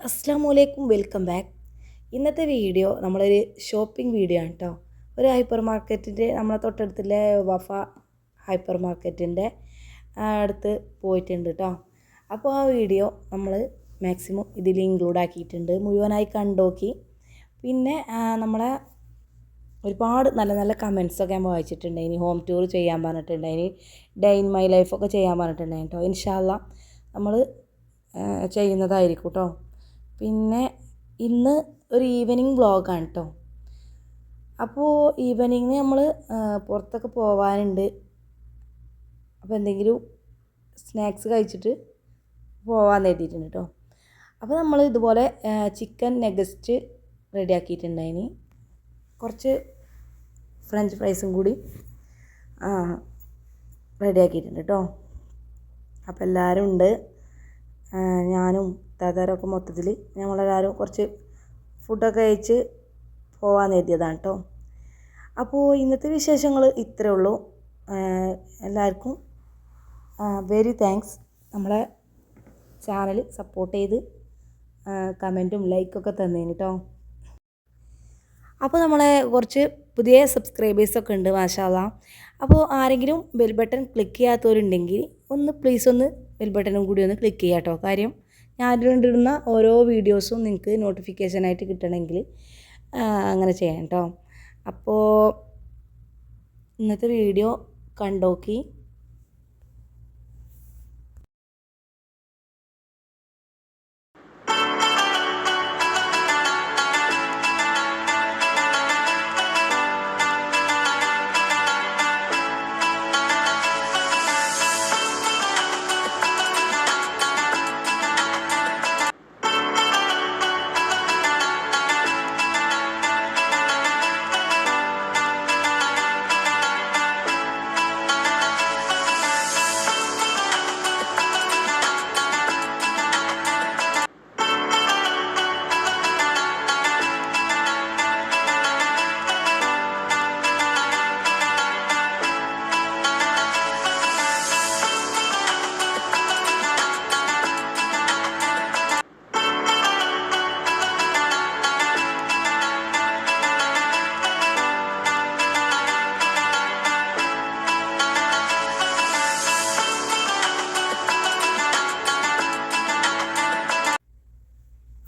അസ്സലാമു welcome back. ഇന്നത്തെ video നമ്മളൊരു ഷോപ്പിംഗ് വീഡിയോ ആണ് കേട്ടോ. ഒരു ഹൈപ്പർ മാർക്കറ്റിൻ്റെ നമ്മളെ തൊട്ടടുത്തുള്ള വഫ ഹൈപ്പർ മാർക്കറ്റിൻ്റെ അടുത്ത് പോയിട്ടുണ്ട് കേട്ടോ. അപ്പോൾ ആ വീഡിയോ നമ്മൾ മാക്സിമം ഇതിൽ ഇൻക്ലൂഡ് ആക്കിയിട്ടുണ്ട്, മുഴുവനായി കണ്ടോക്കി. പിന്നെ നമ്മളെ ഒരുപാട് നല്ല നല്ല കമൻസൊക്കെ ഞാൻ വായിച്ചിട്ടുണ്ട്. ഇനി ഹോം ടൂർ ചെയ്യാൻ പറഞ്ഞിട്ടുണ്ട്, ഇനി ഡേ ഇൻ മൈ ലൈഫൊക്കെ ചെയ്യാൻ പറഞ്ഞിട്ടുണ്ടായി കേട്ടോ. ഇൻഷാ അല്ലാ നമ്മൾ ചെയ്യുന്നതായിരിക്കും കേട്ടോ. പിന്നെ ഇന്ന് ഒരു ഈവനിങ് വ്ളോഗാണ് കേട്ടോ. അപ്പോൾ ഈവനിങ് നമ്മൾ പുറത്തൊക്കെ പോവാനുണ്ട്. അപ്പോൾ എന്തെങ്കിലും സ്നാക്സ് കഴിച്ചിട്ട് പോകാൻ നേടിയിട്ടുണ്ട് കേട്ടോ. അപ്പോൾ നമ്മൾ ഇതുപോലെ ചിക്കൻ നെഗസ്റ്റ് റെഡിയാക്കിയിട്ടുണ്ടായിന്, കുറച്ച് ഫ്രഞ്ച് ഫ്രൈസും കൂടി റെഡിയാക്കിയിട്ടുണ്ട് കേട്ടോ. അപ്പോൾ എല്ലാവരും ഉണ്ട്, ഞാനും താത്താരൊക്കെ മൊത്തത്തിൽ നമ്മളെല്ലാവരും കുറച്ച് ഫുഡൊക്കെ കഴിച്ച് പോകാൻ എത്തിയതാണ് കേട്ടോ. അപ്പോൾ ഇന്നത്തെ വിശേഷങ്ങൾ ഇത്രയേ ഉള്ളൂ. എല്ലാവർക്കും വെരി താങ്ക്സ്. നമ്മളെ ചാനൽ സപ്പോർട്ട് ചെയ്ത് കമൻറ്റും ലൈക്കൊക്കെ തന്നേന് കേട്ടോ. അപ്പോൾ നമ്മളെ കുറച്ച് പുതിയ സബ്സ്ക്രൈബേഴ്സൊക്കെ ഉണ്ട്, മാഷാ അല്ലാ. അപ്പോൾ ആരെങ്കിലും ബെൽ ബട്ടൺ ക്ലിക്ക് ചെയ്യാത്തവരുണ്ടെങ്കിൽ പ്ലീസ് ഒന്ന് ബെൽ ബട്ടണും കൂടി ഒന്ന് ക്ലിക്ക് ചെയ്യാം കേട്ടോ. കാര്യം ഞാനിടുന്ന ഓരോ വീഡിയോസും നിങ്ങൾക്ക് നോട്ടിഫിക്കേഷനായിട്ട് കിട്ടണമെങ്കിൽ അങ്ങനെ ചെയ്യാം കേട്ടോ. അപ്പോൾ ഇന്നത്തെ വീഡിയോ കണ്ടോക്കി.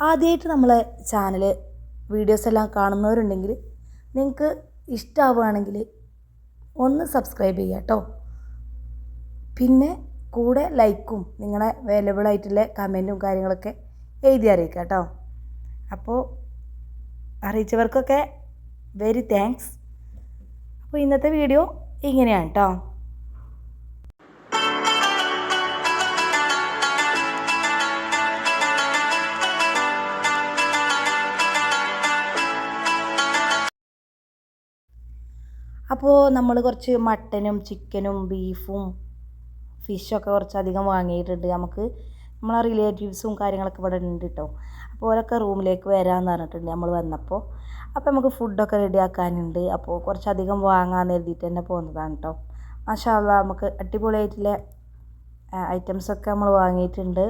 ആദ്യമായിട്ട് നമ്മളെ ചാനൽ വീഡിയോസ് എല്ലാം കാണുന്നവരുണ്ടെങ്കിൽ നിങ്ങൾക്ക് ഇഷ്ടമാവുകയാണെങ്കിൽ ഒന്ന് സബ്സ്ക്രൈബ് ചെയ്യുക കേട്ടോ. പിന്നെ കൂടെ ലൈക്കും നിങ്ങളെ അവൈലബിൾ ആയിട്ടുള്ള കമൻറ്റും കാര്യങ്ങളൊക്കെ എഴുതി അറിയിക്കുക കേട്ടോ. അപ്പോൾ അറിയിച്ചവർക്കൊക്കെ വെരി താങ്ക്സ്. അപ്പോൾ ഇന്നത്തെ വീഡിയോ ഇങ്ങനെയാണ് കേട്ടോ. അപ്പോൾ നമ്മൾ കുറച്ച് മട്ടനും ചിക്കനും ബീഫും ഫിഷൊക്കെ കുറച്ചധികം വാങ്ങിയിട്ടുണ്ട്. നമുക്ക് നമ്മളെ റിലേറ്റീവ്സും കാര്യങ്ങളൊക്കെ ഇവിടെ ഉണ്ട് കേട്ടോ. അപ്പോൾ അവരൊക്കെ റൂമിലേക്ക് വരാമെന്ന് പറഞ്ഞിട്ടുണ്ട് നമ്മൾ വന്നപ്പോൾ. അപ്പോൾ നമുക്ക് ഫുഡൊക്കെ റെഡിയാക്കാനുണ്ട്. അപ്പോൾ കുറച്ചധികം വാങ്ങാമെന്ന് എഴുതിയിട്ട് തന്നെ പോകുന്നതാണ് കേട്ടോ. മാഷാ അല്ലാ, നമുക്ക് അടിപൊളിയായിട്ടുള്ള ഐറ്റംസൊക്കെ നമ്മൾ വാങ്ങിയിട്ടുണ്ട്.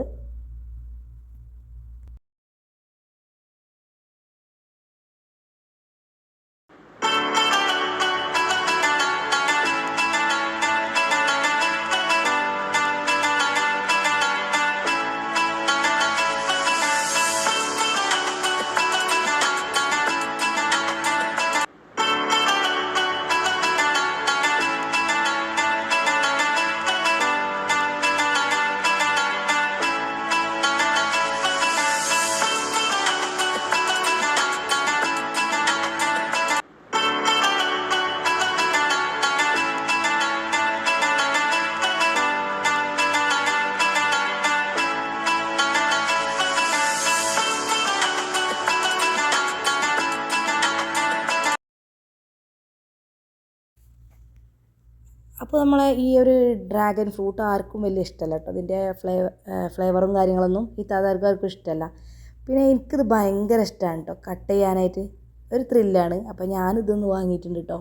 അപ്പോൾ നമ്മളെ ഈ ഒരു ഡ്രാഗൺ ഫ്രൂട്ട് ആർക്കും വലിയ ഇഷ്ടമല്ല കേട്ടോ. അതിൻ്റെ ഫ്ലേവറും കാര്യങ്ങളൊന്നും ഈ താതാർക്കാർക്കും ഇഷ്ടമല്ല. പിന്നെ എനിക്കിത് ഭയങ്കര ഇഷ്ടമാണ് കേട്ടോ, കട്ട് ചെയ്യാനായിട്ട് ഒരു ത്രില്ലാണ്. അപ്പോൾ ഞാനിതൊന്ന് വാങ്ങിയിട്ടുണ്ട് കേട്ടോ.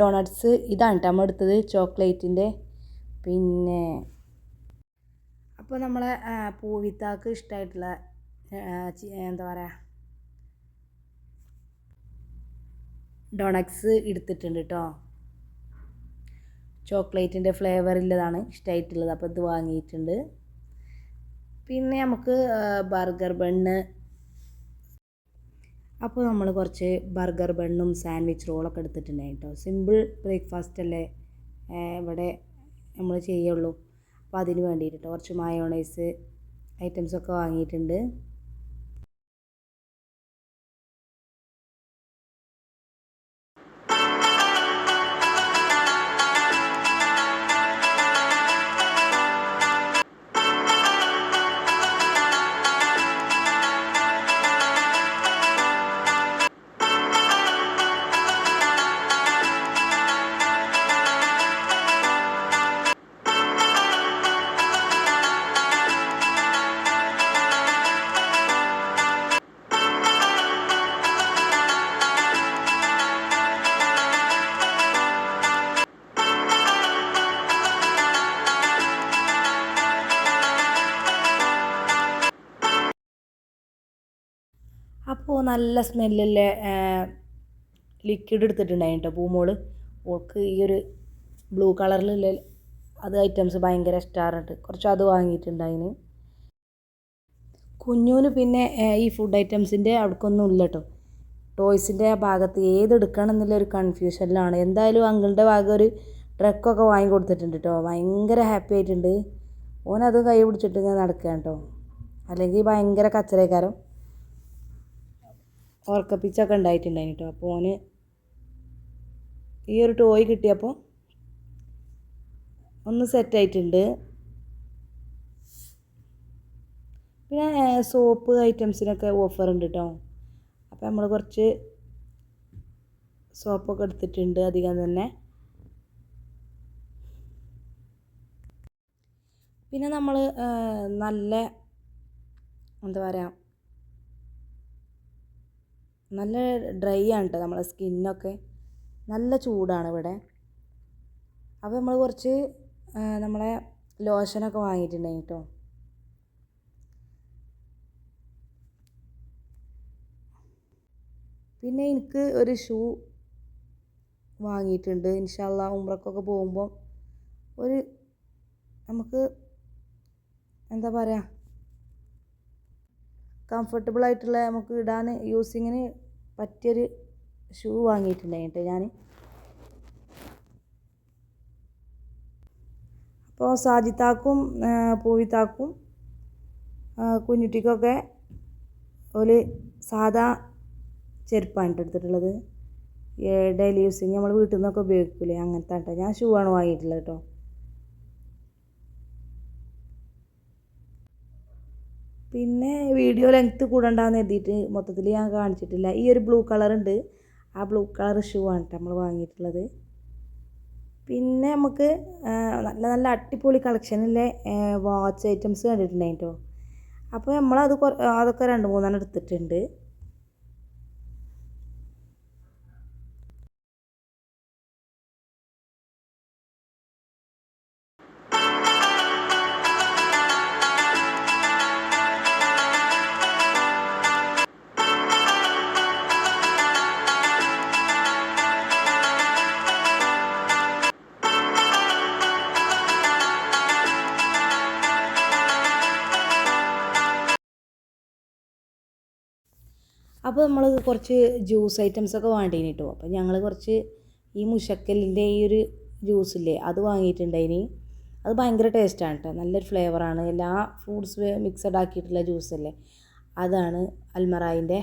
ഡോണട്ട്സ് ഇതാണ് കേട്ടോ നമ്മൾ എടുത്തത് ചോക്ലേറ്റിൻ്റെ. പിന്നെ അപ്പോൾ നമ്മളെ പൂവിത്താക്ക് ഇഷ്ടമായിട്ടുള്ള എന്താ പറയുക ഡോണട്ട്സ് എടുത്തിട്ടുണ്ട് കേട്ടോ. ചോക്ലേറ്റിൻ്റെ ഫ്ലേവറുള്ളതാണ് ഇഷ്ടമായിട്ടുള്ളത്. അപ്പോൾ ഇത് വാങ്ങിയിട്ടുണ്ട്. പിന്നെ നമുക്ക് ബർഗർ ബണ്ണ്. അപ്പോൾ നമ്മൾ കുറച്ച് ബർഗർ ബണ്ണും സാൻഡ്വിച്ച് റോളൊക്കെ എടുത്തിട്ടുണ്ടായി കേട്ടോ. സിമ്പിൾ ബ്രേക്ക്ഫാസ്റ്റ് അല്ലേ ഇവിടെ നമ്മൾ ചെയ്യുള്ളൂ. അപ്പോൾ അതിന് വേണ്ടിയിട്ട് കുറച്ച് മയോണൈസ് ഐറ്റംസൊക്കെ വാങ്ങിയിട്ടുണ്ട്. അപ്പോൾ നല്ല സ്മെല്ലുള്ള ലിക്വിഡ് എടുത്തിട്ടുണ്ടായി കേട്ടോ പൂമോള്. ഓൾക്ക് ഈ ഒരു ബ്ലൂ കളറിലുള്ള അത് ഐറ്റംസ് ഭയങ്കര ഇഷ്ടമാറുണ്ട്. കുറച്ച് അത് വാങ്ങിയിട്ടുണ്ടായിന്. കുഞ്ഞൂന് പിന്നെ ഈ ഫുഡ് ഐറ്റംസിൻ്റെ അവിടേക്കൊന്നും ഇല്ല കേട്ടോ. ടോയ്സിൻ്റെ ആ ഭാഗത്ത് ഏതെടുക്കണം എന്നുള്ളൊരു കൺഫ്യൂഷനിലാണ്. എന്തായാലും അങ്കിളുടെ ഭാഗം ഒരു ട്രക്കൊക്കെ വാങ്ങി കൊടുത്തിട്ടുണ്ട് കേട്ടോ. ഭയങ്കര ഹാപ്പി ആയിട്ടുണ്ട്. ഓനത് കൈ പിടിച്ചിട്ട് ഇങ്ങനെ നടക്കുകയാണ് കേട്ടോ. അല്ലെങ്കിൽ ഭയങ്കര കച്ചറക്കാരം ഓർക്കപ്പിച്ചൊക്കെ ഉണ്ടായിട്ടുണ്ടായിന് കേട്ടോ. അപ്പോൾ ഓന് ഈ ഒരു ടോയ് കിട്ടിയപ്പോൾ ഒന്ന് സെറ്റായിട്ടുണ്ട്. പിന്നെ സോപ്പ് ഐറ്റംസിനൊക്കെ ഓഫർ ഉണ്ട് കേട്ടോ. അപ്പോൾ നമ്മൾ കുറച്ച് സോപ്പൊക്കെ എടുത്തിട്ടുണ്ട് അധികം തന്നെ. പിന്നെ നമ്മൾ നല്ല എന്താ പറയുക നല്ല ഡ്രൈ ആണ് കേട്ടോ നമ്മളെ സ്കിന്നൊക്കെ. നല്ല ചൂടാണ് ഇവിടെ. അപ്പോൾ നമ്മൾ കുറച്ച് നമ്മളെ ലോഷനൊക്കെ വാങ്ങിയിട്ടുണ്ടായി കേട്ടോ. പിന്നെ എനിക്ക് ഒരു ഷൂ വാങ്ങിയിട്ടുണ്ട്. ഇൻഷാ അല്ലാഹ് ഉംറക്കൊക്കെ പോകുമ്പോൾ ഒരു നമുക്ക് എന്താ പറയുക കംഫർട്ടബിൾ ആയിട്ടുള്ള നമുക്ക് ഇടാൻ യൂസിങ്ങിന് പറ്റിയൊരു ഷൂ വാങ്ങിയിട്ടുണ്ടായി കേട്ടോ ഞാൻ. അപ്പോൾ സാജിത്താക്കും പൂവിത്താക്കും കുഞ്ഞുട്ടിക്കൊക്കെ ഒരു സാധാ ചെരുപ്പാണ് എടുത്തിട്ടുള്ളത്. ഡെയിലി യൂസിങ് നമ്മൾ വീട്ടിൽ നിന്നൊക്കെ ഉപയോഗിക്കില്ലേ അങ്ങനത്തെ കേട്ടോ. ഞാൻ ഷൂ ആണ് വാങ്ങിയിട്ടുള്ളത് കേട്ടോ. പിന്നെ വീഡിയോ ലെങ്ത്ത് കൂടണ്ടെന്ന് എഴുതിയിട്ട് മൊത്തത്തിൽ ഞാൻ കാണിച്ചിട്ടില്ല. ഈ ഒരു ബ്ലൂ കളറുണ്ട്, ആ ബ്ലൂ കളർ ഷൂ ആണ് കേട്ടോ നമ്മൾ വാങ്ങിയിട്ടുള്ളത്. പിന്നെ നമുക്ക് നല്ല നല്ല അടിപൊളി കളക്ഷനിലെ വാച്ച് ഐറ്റംസ് കണ്ടിട്ടുണ്ടായി കേട്ടോ. അപ്പോൾ നമ്മളത് അതൊക്കെ 2-3 എടുത്തിട്ടുണ്ട്. അപ്പോൾ നമ്മൾ കുറച്ച് ജ്യൂസ് ഐറ്റംസൊക്കെ വേണ്ടീന് കേട്ടോ. അപ്പോൾ ഞങ്ങൾ കുറച്ച് ഈ മുഷക്കലിൻ്റെ ഈ ഒരു ജ്യൂസില്ലേ അത് വാങ്ങിയിട്ടുണ്ടായിന്. അത് ഭയങ്കര ടേസ്റ്റാണ് കേട്ടോ. നല്ലൊരു ഫ്ലേവറാണ്. എല്ലാ ഫ്രൂട്ട്സ് മിക്സഡ് ആക്കിയിട്ടുള്ള ജ്യൂസല്ലേ അതാണ്. അൽമറായിൻ്റെ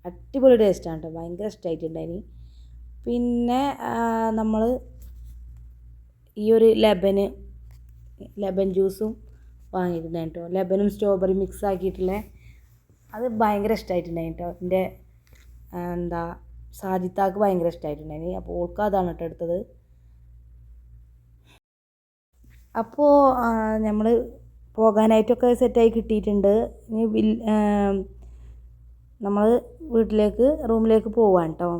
അടിപൊളി ടേസ്റ്റാണ് കേട്ടോ. ഭയങ്കര ഇഷ്ടമായിട്ടുണ്ടായിന്. പിന്നെ നമ്മൾ ഈ ഒരു ലെബൻ ജ്യൂസും വാങ്ങിയിട്ടുണ്ടായി കേട്ടോ. ലെബനും സ്ട്രോബെറി മിക്സ് ആക്കിയിട്ടുള്ള അത് ഭയങ്കര ഇഷ്ടമായിട്ടുണ്ടായി കേട്ടോ. എൻ്റെ എന്താ സാജിത്താക്ക് ഭയങ്കര ഇഷ്ടമായിട്ടുണ്ടായിന്. അപ്പോൾ ഓൾക്ക് അതാണ് കേട്ടോ എടുത്തത്. അപ്പോൾ നമ്മൾ പോകാനായിട്ടൊക്കെ സെറ്റായി കിട്ടിയിട്ടുണ്ട്. ഇനി നമ്മൾ റൂമിലേക്ക് പോവാണ് കേട്ടോ.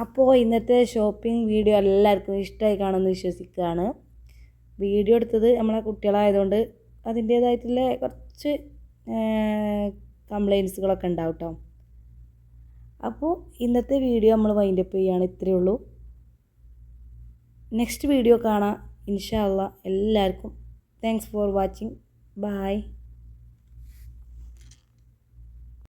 അപ്പോൾ ഇന്നത്തെ ഷോപ്പിംഗ് വീഡിയോ എല്ലാവർക്കും ഇഷ്ടമായി കാണുമെന്ന് വിശ്വസിക്കുകയാണ്. വീഡിയോ എടുത്തത് നമ്മളെ കുട്ടികളായതുകൊണ്ട് അതിൻ്റേതായിട്ടുള്ള കുറച്ച് കംപ്ലൈൻസുകളൊക്കെ ഉണ്ടാവും കേട്ടോ. അപ്പോൾ ഇന്നത്തെ വീഡിയോ നമ്മൾ വൈൻഡപ്പ് ചെയ്യുകയാണ്. ഇത്രയേ ഉള്ളൂ. നെക്സ്റ്റ് വീഡിയോ കാണാം ഇൻഷാ അള്ളാ. എല്ലാവർക്കും താങ്ക്സ് ഫോർ വാച്ചിങ്. ബൈ.